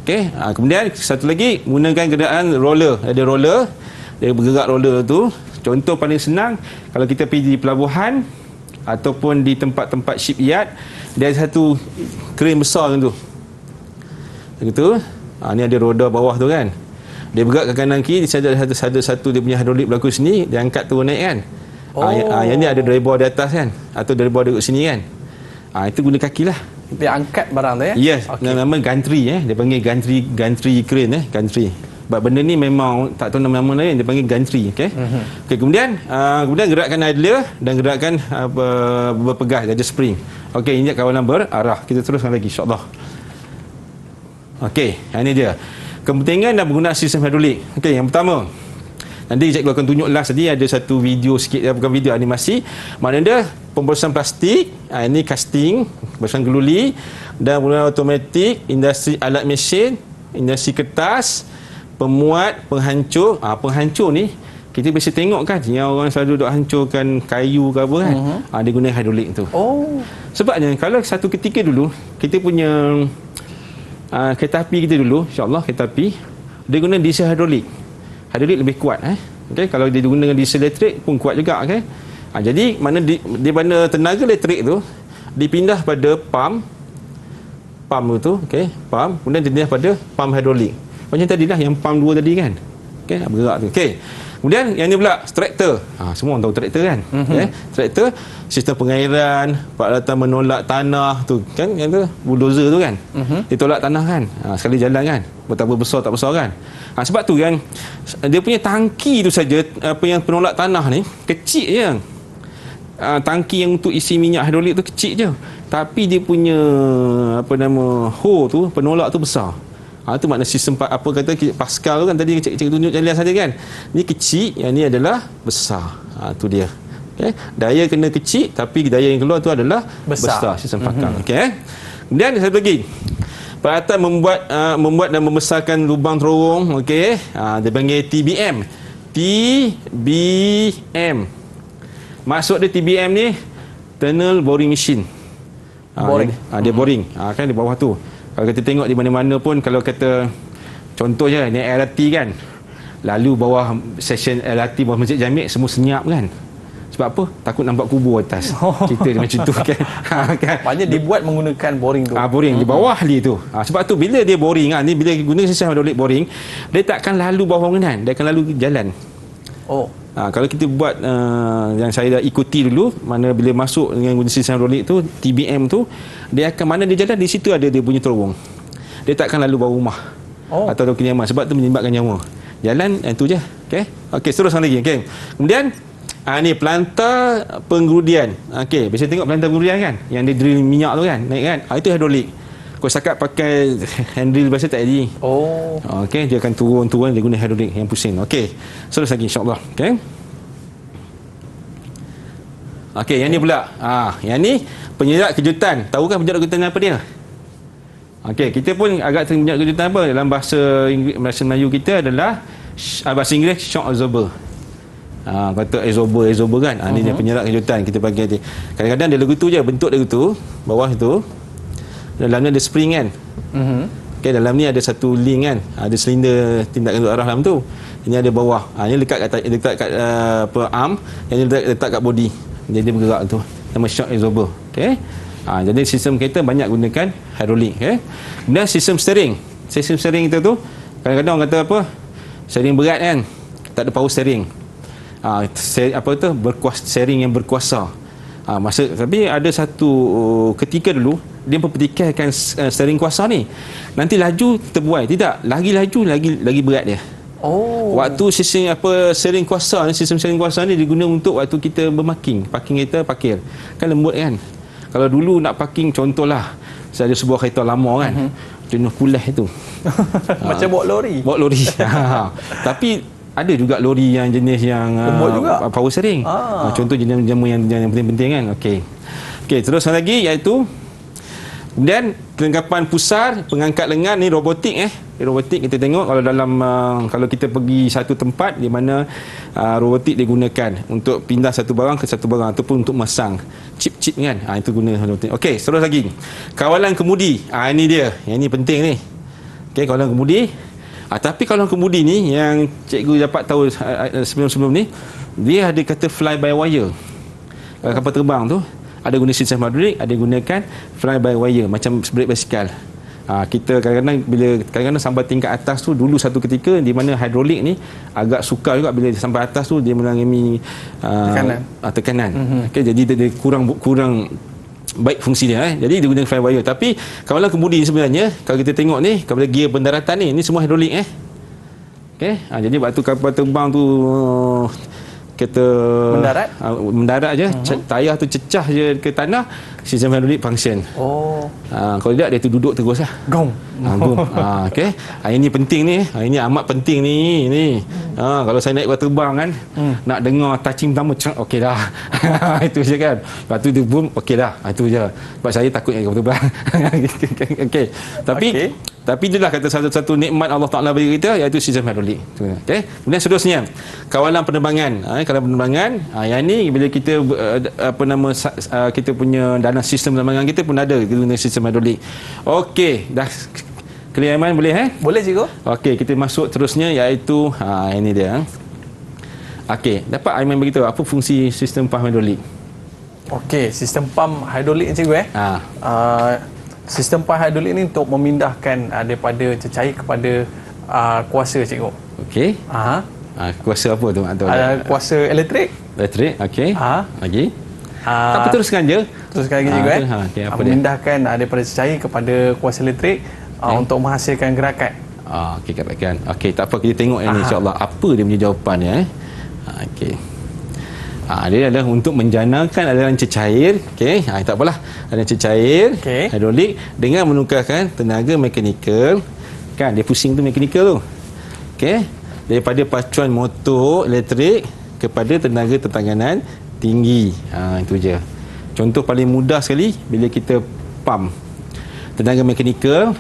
Okey, kemudian satu lagi gunakan gerakan roller. Ada roller, dia bergerak roller tu. Contoh paling senang kalau kita pergi di pelabuhan ataupun di tempat-tempat shipyard, dia ada satu kren besar tu. Begitu. Ni ada roda bawah tu kan. Dia bergerak ke kanan kiri, ada satu dia punya hidrolik berlaku sini, dia angkat turun naik kan. Yang ni ada driver di atas kan, atau driver duduk sini kan. Itu guna kaki lah. Dia angkat barang tu Yes, nama gantry dia panggil gantry crane gantry. Sebab benda ni memang tak tahu nama lain, dia panggil gantry. Okey. Okey, kemudian gerakkan idler dan gerakkan berpegas, ada spring. Okey, injak kawalan berarah. Kita teruskan lagi insya-Allah. Okey, ini dia. Kepentingan dan penggunaan sistem hidrolik. Okey, yang pertama. Nanti cikgu akan tunjuk last tadi ada satu video sikit, bukan video, animasi. Maknanya dia pembersihan plastik, ini casting, pembersihan geluli, dan penggunaan automatik, industri alat mesin, industri kertas, pemuat, penghancur. Penghancur ni kita biasa tengok kan, yang orang selalu duk hancurkan kayu ke apa kan. Dia guna hidrolik tu. Sebabnya kalau satu ketika dulu kita punya kereta api kita dulu, insya-Allah kereta api dia guna diesel hidrolik. Hidrolik lebih kuat okey, kalau dia guna diesel elektrik pun kuat juga okey. Jadi mana di mana tenaga elektrik tu dipindah pada pump tu okey, pump, kemudian dipindah pada pump hidrolik. Macam tadilah yang pump dua tadi kan. Okey, bergerak tu. Okey. Kemudian yang ni pula traktor. Semua orang tahu traktor kan. Okey, traktor sistem pengairan, peralatan menolak tanah tu kan, yang tu bulldozer tu kan. Dia tolak tanah kan. Sekali jalan kan. Betapa besar tak besar kan. Sebab tu kan dia punya tangki tu saja, apa yang penolak tanah ni kecil je. Tangki yang untuk isi minyak hidrolik tu kecil je. Tapi dia punya hole tu, penolak tu besar. Itu makna sistem apa kata Pascal tu kan tadi cikgu tunjuk jalan saja kan. Ni kecil, yang ni adalah besar. Tu dia. Okey. Daya kena kecil tapi daya yang keluar tu adalah besar sistem Pascal. Okey. Kemudian satu lagi. Peralatan membuat dan membesarkan lubang terowong, okey. Dia panggil TBM. TBM. Maksud dia TBM ni tunnel boring machine. Boring. Dia boring. Kan di bawah tu. Kalau kita tengok di mana-mana pun, kalau kata contoh je ni LRT kan. Lalu bawah stesen LRT bawah Masjid Jamik semua senyap kan. Sebab apa? Takut nampak kubur atas. Cerita dia macam tu kan. Maknanya dibuat menggunakan boring tu. Boring di bawah dia tu. Sebab tu bila dia boring ni bila guna sistem hidrolik boring, dia takkan lalu bawah bangunan, dia akan lalu jalan. Kalau kita buat yang saya dah ikuti dulu, mana bila masuk dengan guna sistem hidrolik tu, TBM tu, dia akan mana dia jalan di situ ada dia punya terowong. Dia takkan lalu bawah rumah. Atau kediaman, sebab tu menyebabkan nyawa. Jalan itu je. Okey. Okey, teruskan lagi. Okey. Kemudian ni pelantar penggerudian. Okey, biasa tengok pelantar penggerudian kan, yang dia drill minyak tu kan, naik kan. Itu hidrolik. Kau setakat pakai handle biasa tak jadi. Okey, dia akan turun dia guna hidrolik yang pusing. Okey. Terus lagi insya-Allah. Okey. Okey, yang ni pula. Yang ni penyerat kejutan. Tahu kan penyerat kejutan apa dia? Okey, kita pun agak penyerat kejutan apa dalam bahasa Inggeris, bahasa Melayu kita adalah bahasa Inggeris shock absorber. Kata absorber kan. Ni dia penyerat kejutan kita pakai dia. Kadang-kadang dia lagu tu je, bentuk dia tu, bawah tu. Dalamnya ada spring kan. Okey, dalam ni ada satu link kan. Ada silinder tindakan untuk arah dalam tu. Ini ada bawah. Ini dekat kat arm, yang ni letak kat body. Jadi dia bergerak tu. Nama shock absorber. Okey. Jadi sistem kereta banyak gunakan hidrolik. Kemudian sistem steering. Sistem steering kita tu kadang-kadang orang kata apa? Steering berat kan? Tak ada power steering. Steering yang berkuasa. Tapi ada satu ketika dulu dia mempertikaikan steering kuasa ni. Nanti laju terbuai. Tidak, lagi laju lagi berat dia. Waktu sistem steering kuasa ni, sistem steering kuasa ni diguna untuk waktu kita parking kereta parkir. Kan lembut kan? Kalau dulu nak parking, contohlah saya ada sebuah kereta lama kan. Jenuh pulas itu. Macam bawa lori. Tapi ada juga lori yang jenis yang power steering. Contoh jenis yang penting-penting kan. Okey, teruskan lagi iaitu kemudian kelengkapan pusar, pengangkat lengan ni robotik robotik kita tengok kalau dalam kalau kita pergi satu tempat di mana robotik digunakan untuk pindah satu barang ke satu barang ataupun untuk masang chip kan. Itu guna robotik. Okey, terus lagi. Kawalan kemudi. Ini dia. Yang ni penting ni. Okey, kawalan kemudi. Tapi kawalan kemudi ni yang cikgu dapat tahu sebelum-sebelum ni, dia ada kata fly by wire. Kapal terbang tu ada guna sistem hidrolik, ada gunakan fly by wire macam brake basikal. Kita kadang-kadang sampai tingkat atas tu, dulu satu ketika di mana hidrolik ni agak sukar juga bila sampai atas tu dia mengalami tekanan. Okey, jadi dia kurang baik fungsi dia. Jadi dia guna fly wire. Tapi kawalan kemudi sebenarnya kalau kita tengok ni kepada gear pendaratan ni semua hidrolik Okey, jadi waktu kapal terbang tu kita mendarat je, tayar tu cecah je ke tanah, sistem hidrolik function. Kalau tidak dia tu duduk terus lah. Gong. Okey. Ini penting ni. Ini amat penting ni. Kalau saya naik kapal terbang kan, nak dengar touching pertama, okey dah. Itu je kan. Lepas tu dia boom, okey dah. Itu je. Sebab saya takut dengan kapal terbang. Okey. Tapi itulah kata satu kita Allah Taala bagi kita, iaitu sistem hidrolik. Okey. Kemudian seterusnya kawalan penerbangan. Kawalan penerbangan, yang ni bila kita kita punya dalam sistem penerbangan kita pun ada guna sistem hidrolik. Okey, dah clear Aiman, boleh Boleh cikgu. Okey, kita masuk terusnya iaitu ini dia. Okey, dapat Aiman beritahu apa fungsi sistem pam hidrolik? Okey, sistem pam hidrolik cikgu sistem pam hidrolik ni untuk memindahkan daripada cecair kepada kuasa cikgu. Okey. Kuasa apa tu? Kuasa elektrik. Okey. Lagi. Tapi teruskan je. Teruskan lagi cikgu okay, memindahkan daripada cecair kepada kuasa elektrik untuk menghasilkan gerakan. Okey, gerakan. Okey, tak apa, kita tengok ini insya-Allah apa dia punya jawapan dia. Okey. Dia adalah untuk menjanakan aliran cecair. Okey, tak apalah. Aliran cecair hidrolik dengan menukarkan tenaga mekanikal. Kan dia pusing tu mekanikal tu. Okey, daripada pacuan motor elektrik kepada tenaga tegangan tinggi. Itu je. Contoh paling mudah sekali bila kita pump tenaga mekanikal,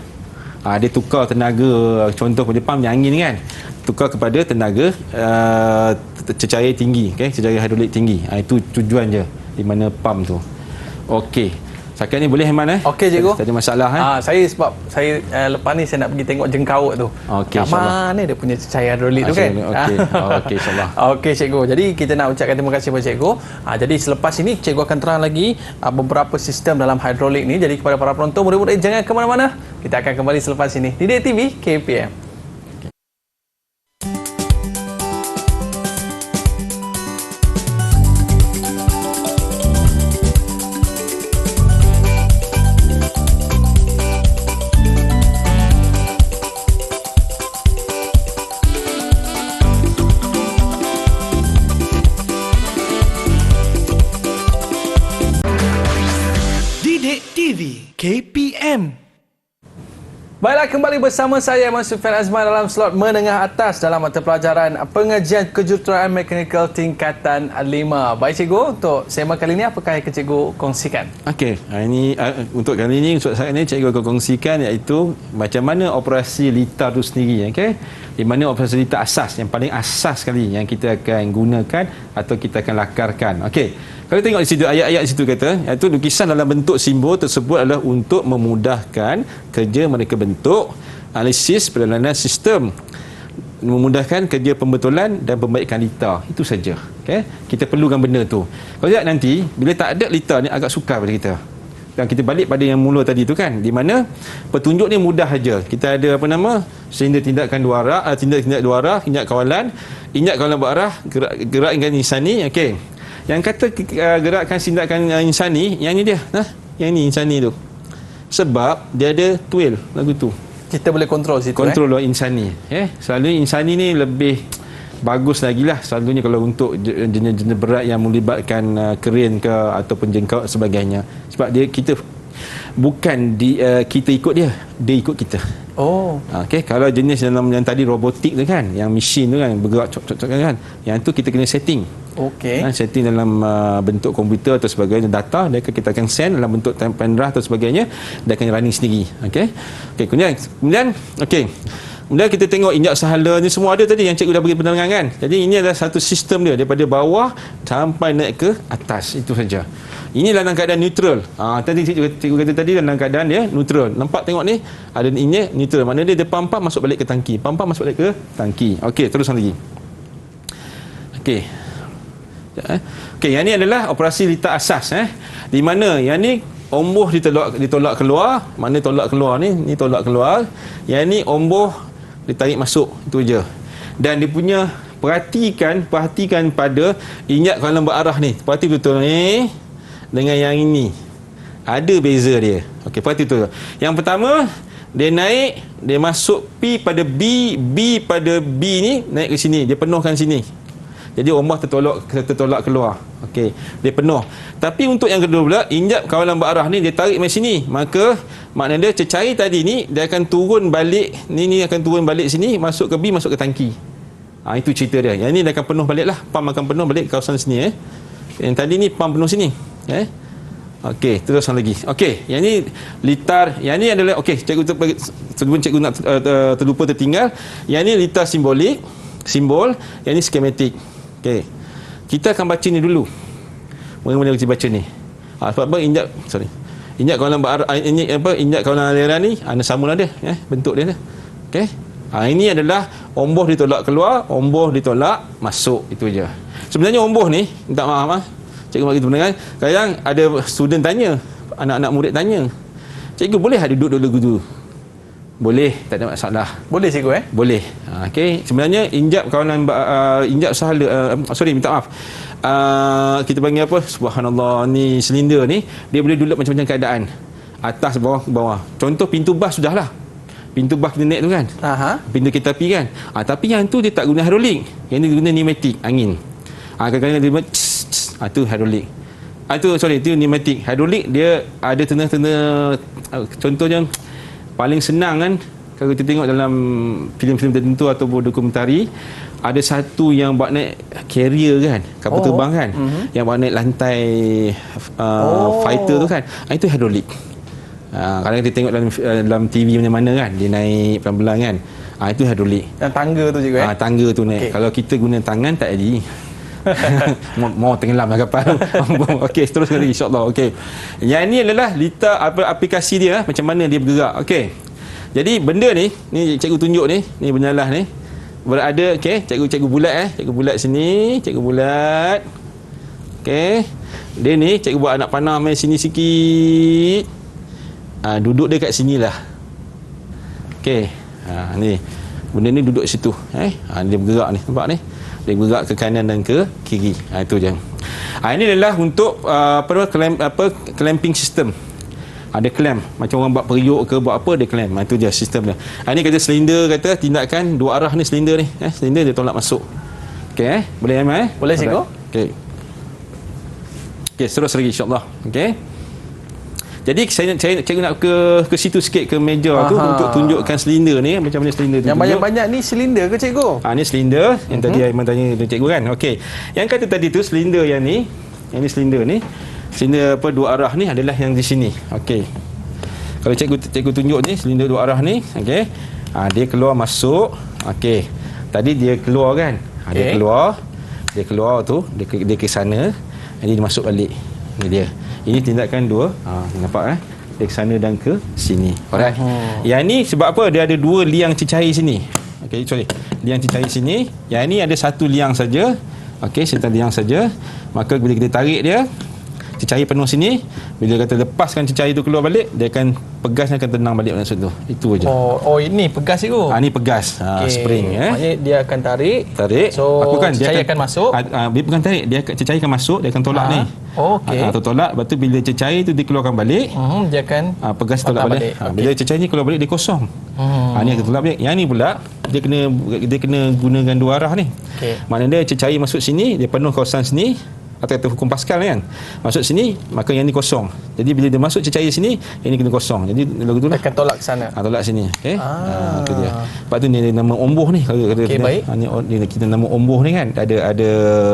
dia tukar tenaga, contoh pada pump yang angin kan, tukar kepada tenaga cecair tinggi, cecair hidrolik tinggi. Itu tujuan je di mana pump tu. Okey. Setakat ni boleh Aiman Okey cikgu. Tak ada masalah saya sebab saya lepas ni saya nak pergi tengok jengkawut tu. Okey, mana dia punya cecair hidrolik tu kan. Okey insya-Allah. Okey cikgu. Jadi kita nak ucapkan terima kasih kepada cikgu. Jadi selepas ini cikgu akan terang lagi beberapa sistem dalam hidrolik ni. Jadi kepada para penonton, murid-murid jangan ke mana-mana. Kita akan kembali selepas ini di Didik TV KPM. KPM. Baiklah, kembali bersama saya Sufian Azman dalam slot menengah atas dalam mata pelajaran pengajian kejuruteraan mekanikal tingkatan 5. Baik cikgu, untuk sema kali ini apakah yang cikgu kongsikan? Okey, ini untuk kali ini, untuk saat ini cikgu akan kongsikan iaitu macam mana operasi litar itu sendiri. Okey, di mana operasi litar asas, yang paling asas sekali yang kita akan gunakan atau kita akan lakarkan. Okey, kalau tengok di situ ayat-ayat di situ kata, iaitu lukisan dalam bentuk simbol tersebut adalah untuk memudahkan kerja mereka bentuk analisis perjalanan sistem, memudahkan kerja pembetulan dan pembaikan litar. Itu saja. Okey, kita perlukan benda tu. Kalau tidak nanti bila tak ada litar ni agak sukar pada kita. Dan kita balik pada yang mula tadi tu kan, di mana petunjuk ni mudah saja. Kita ada apa nama, silinder tindakan dua arah, tindak dua arah, injak kawalan berarah, gerakkan insani. Okey, yang kata gerakkan tindakan insani, yang ni dia, yang ni insani tu, sebab dia ada twill lagu tu. Kita boleh kontrol situ. Kontrol insani. Selalunya insani ni lebih bagus lagi lah selalunya kalau untuk jenis-jenis berat yang melibatkan kerin ke ataupun jengkau sebagainya, sebab kita bukan kita ikut dia ikut kita. Okey, kalau jenis dalam yang tadi robotik tu kan, yang mesin tu kan bergerak cok kan, yang tu kita kena setting. Setting dalam bentuk komputer atau sebagainya, data dia kita akan send dalam bentuk pendrive atau sebagainya, dia akan running sendiri. Okey, kemudian kemudian kita tengok injak sahala ni semua ada tadi yang cikgu dah bagi penerangan kan. Jadi ini adalah satu sistem dia daripada bawah sampai naik ke atas, itu saja. Ini dalam keadaan neutral. Tadi cikgu kata tadi dalam keadaan dia neutral. Nampak tengok ni ada ini neutral. Maknanya dia pump masuk balik ke tangki. Pump masuk balik ke tangki. Okey, teruskan lagi. Okey, yang ni adalah operasi litar asas di mana yang ni omboh ditolak keluar, mana tolak keluar ni tolak keluar. Yang ni omboh ditarik masuk, itu je. Dan dia punya perhatikan pada injak kawalan berarah ni. Perhati betul ni dengan yang ini. Ada beza dia. Okey, perhati betul. Yang pertama, dia naik, dia masuk P pada B, B pada B ni naik ke sini, dia penuhkan sini. Jadi ombak tertolak keluar. Okey, dia penuh. Tapi untuk yang kedua pula, injap kawalan berarah ni dia tarik mai sini, maka maknanya dia cecair tadi ni dia akan turun balik, ni akan turun balik sini, masuk ke B, masuk ke tangki. Itu cerita dia. Yang ni dia akan penuh baliklah, pam akan penuh balik kawasan sini Yang tadi ni pam penuh sini. Okey, teruskan lagi. Okey, yang ni litar, yang ni adalah sebelum cikgu nak terlupa tertinggal, yang ni litar simbol, yang ni skematik. Okey, kita akan baca ni dulu. Bagaimana kita baca ni? Sebab apa injak kawalan berarah, injak kawalan aliran ni ada samalah dia, bentuk dia. Okey. Ini adalah omboh ditolak keluar, omboh ditolak masuk, itu je. Sebenarnya omboh ni, minta maaf cikgu bagi pendengar, kadang ada student tanya, anak-anak murid tanya, cikgu boleh duduk dulu? Boleh, tak ada masalah. Boleh cikgu Boleh. Okey, sebenarnya injap kawalan injap sahala, minta maaf. Kita panggil apa? Subhanallah, ni silinder ni dia boleh duduk macam-macam keadaan. Atas, bawah. Contoh pintu bas sudahlah. Pintu bas kita naik tu kan. Pintu kereta api kan. Tapi yang tu dia tak guna hidrolik. Yang ni guna pneumatik, angin. Kadang-kadang dia tu hidrolik. Itu pneumatik. Hidrolik dia ada tena-tena, contohnya paling senang kan, kalau kita tengok dalam filem-filem tertentu ataupun dokumentari, ada satu yang buat naik carrier kan, kapal terbang kan, yang buat naik lantai fighter tu kan, itu hidrolik. Kadang kita tengok dalam TV mana-mana kan, dia naik pelan-pelan kan, itu hidrolik. Yang tangga tu juga tangga tu naik. Kalau kita guna tangan tak jadi. mau tenggelam lah kapal. Okey, teruskan lagi insya-Allah. Okey, yang ni adalah litar aplikasi dia, macam mana dia bergerak. Okey, jadi benda ni cikgu tunjuk ni benyalah ni berada. Okey, cikgu bulat cikgu bulat sini, cikgu bulat. Okey, dia ni cikgu buat anak panah main sini sikit. Duduk dia kat sinilah. Okey, ni benda ni duduk situ. Dia bergerak ni, nampak ni, dia bergerak ke kanan dan ke kiri. Itu je. Ini adalah untuk clamping system. Ada clamp, macam orang buat periuk ke buat apa, dia clamp. Itu je sistem dia. Ini kata silinder, kata tindakan dua arah ni silinder ni. Silinder dia tolak masuk. Okey, boleh Boleh cikgu. Okey, terus lagi insya-Allah. Okey. Jadi saya cikgu nak ke situ sikit, ke meja tu, untuk tunjukkan silinder ni, macam mana silinder tu. Yang banyak-banyak ni silinder ke cikgu? Ni silinder yang tadi Aiman tanya cikgu kan. Okey. Yang kata tadi tu silinder yang ni silinder ni. Silinder dua arah ni adalah yang di sini. Okey. Kalau cikgu tunjuk ni silinder dua arah ni, okey. Dia keluar masuk. Okey. Tadi dia keluar kan. Dia keluar tu, dia ke sana. Jadi dia masuk balik. Ni dia. Ini tindakan dua. Nampak dia ke sana dan ke sini. Alright. Yang ni sebab apa? Dia ada dua liang cecair sini. Okey, liang cecair sini. Yang ni ada satu liang saja. Okey, satu liang saja. Maka bila kita tarik dia, cecair penuh sini. Bila kata lepaskan cecair itu keluar balik, dia akan pegasnya akan tenang balik maksud tu. Itu aja. Oh, ini pegas cikgu. Ni pegas. Spring Maknanya dia akan tarik. So cecair akan masuk. Dia bukan tarik, dia cecair akan masuk, dia akan tolak ni. Tolak, lepas tu bila cecair tu dikeluarkan balik, dia akan pegas tolak balik. Bila cecair ni keluar balik dia kosong. Ni akan tolak balik. Yang ni pula dia kena gunakan dua arah ni. Maknanya dia cecair masuk sini, dia penuh kawasan sini, atau hukum Pascal kan, masuk sini maka yang ni kosong. Jadi bila dia masuk cecair sini, yang ni kena kosong. Jadi lagu tu lah akan tolak ke sana. Tolak sini. Okey. Itu dia. Sebab tu ni nama omboh ni kalau baik. Ni kita nama omboh ni kan, ada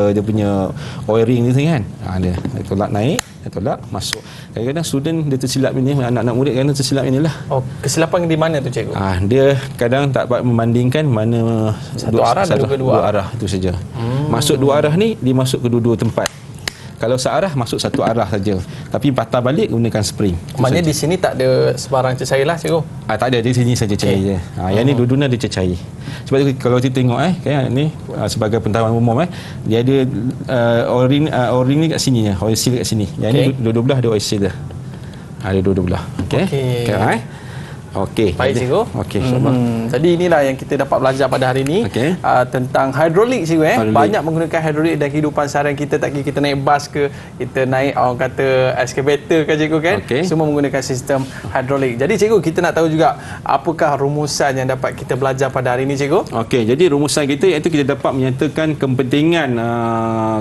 dia punya oil ring ni kan. Dia tolak naik, dia tolak masuk. Kadang-kadang student dia tersilap ini, anak-anak murid kadang tersilap inilah. Kesilapan di mana tu cikgu? Dia kadang tak dapat membandingkan mana satu arah dan dua arah. Itu saja. Masuk dua arah ni, dia masuk ke dua-dua tempat. Kalau searah masuk satu arah saja. Tapi patah balik gunakan spring. Maknanya di sini tak ada sebarang cecair lah cikgu. Tak ada, di sini saja cecair je. Yang ni dua-dua ada cecair. Sebab tu kalau kita tengok kan ni sebagai pengetahuan umum dia ada O-ring ni kat sini je, oil seal kat sini. Yang ni dua-dua belah ada oil seal dah. Ada dua-dua belah. Okey. Okey. Baik cikgu. Okey, insya-Allah. Jadi inilah yang kita dapat belajar pada hari ini tentang hidrolik cikgu Banyak menggunakan hidrolik dalam kehidupan seharian kita. Tak kira kita naik bas ke, kita naik orang kata excavator ke cikgu kan. Semua menggunakan sistem hidrolik. Jadi cikgu, kita nak tahu juga apakah rumusan yang dapat kita belajar pada hari ini cikgu? Okey, jadi rumusan kita iaitu kita dapat menyatakan kepentingan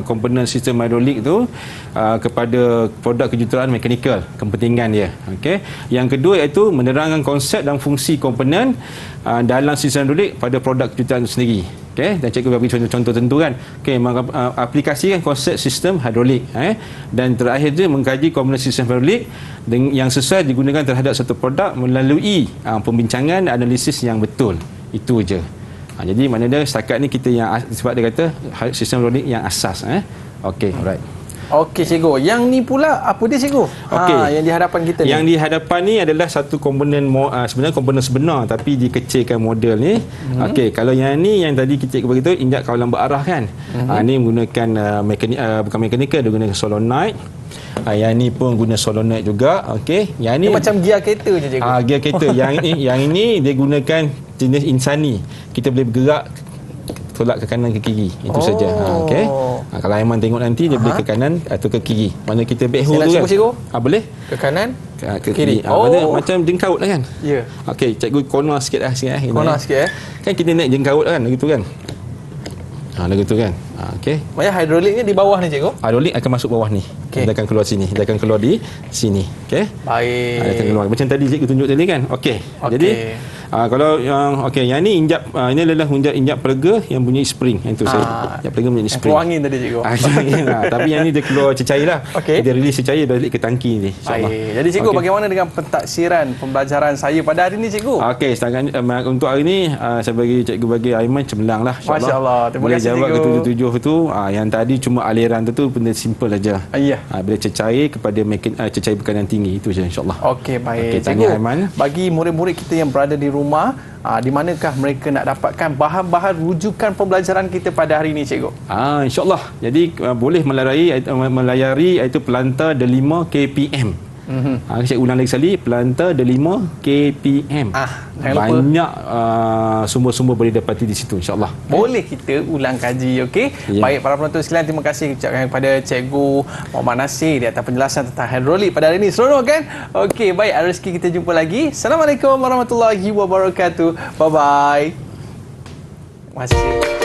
komponen sistem hidrolik tu kepada produk kejuruteraan mekanikal, kepentingan dia. Okey. Yang kedua iaitu menerangkan konsep dan fungsi komponen dalam sistem hidrolik pada produk kejuruteraan itu sendiri. Okey, dan cikgu bagi contoh-contoh tentu kan. Okey, aplikasikan konsep sistem hidrolik dan terakhir dia mengkaji komponen sistem hidrolik yang sesuai digunakan terhadap satu produk melalui pembincangan dan analisis yang betul. Itu je. Jadi maknanya setakat ni kita yang sebab dia kata sistem hidrolik yang asas. Okey, alright. Okey cikgu, yang ni pula apa dia cikgu? Yang di hadapan kita ni. Yang di hadapan ni adalah satu komponen sebenarnya komponen sebenar tapi dikecilkan model ni. Okey, kalau yang ni yang tadi kita beritahu injak kawalan berarah kan. Ni menggunakan bukan mekanikal, dia guna solenoid. Yang ni pun guna solenoid juga. Okey, yang ni macam gear kereta je cikgu. Gear kereta. yang ini dia gunakan jenis insani. Kita boleh bergerak tolak ke kanan ke kiri. Itu saja. Okey. Kalau Aiman tengok nanti dia boleh ke kanan atau ke kiri. Mana kita backhoe tu kan. Boleh. Ke kanan, ke kiri. Macam jengkaut lah kan. Ya. Okey, cikgu corner sikit lah. Corner sikit Kan kita naik jengkaut kan, gitu kan. Gitu kan. Okey. Maksudnya hidroliknya di bawah ni cikgu? Hidrolik akan masuk bawah ni. Dia akan keluar sini. Dia akan keluar di sini. Okey. Baik. Dia akan keluar. Macam tadi cikgu tunjuk tadi kan. Okey. Jadi kalau yang yang ni ini adalah injap perega yang bunyi spring. Yang tu saya injap perega bunyi spring. Keluar angin tadi cikgu. Tapi yang ni dia keluar cecair lah. Dia release cecair balik ke tangki ni. Baik. Jadi cikgu, bagaimana dengan pentaksiran pembelajaran saya pada hari ini cikgu? Okey, setakat untuk hari ni saya bagi cikgu bagi Aiman cemerlang lah. Masya-Allah. Terima kasih jawab ke 7 tu. Yang tadi cuma aliran tu benda simple aja. Bila cecair kepada cecair bekanan tinggi itu je insya-Allah. Okey, baik. Cikgu, bagi murid-murid kita yang berada di rumah, di manakah mereka nak dapatkan bahan-bahan rujukan pembelajaran kita pada hari ini cikgu? InsyaAllah. Jadi boleh melayari iaitu Pelanta Delima KPM. Saya ulang lagi sekali, Pelanta Delima KPM. Banyak sumber-sumber boleh dapati di situ insyaAllah. Boleh kita ulang kaji, okey? Baik para penonton sekalian, terima kasih ucapkan kepada Cikgu Muhammad Nasir di atas penjelasan tentang hidrolik pada hari ini. Seronok kan? Okey, baik, rezeki kita jumpa lagi. Assalamualaikum warahmatullahi wabarakatuh. Bye bye. Terima kasih.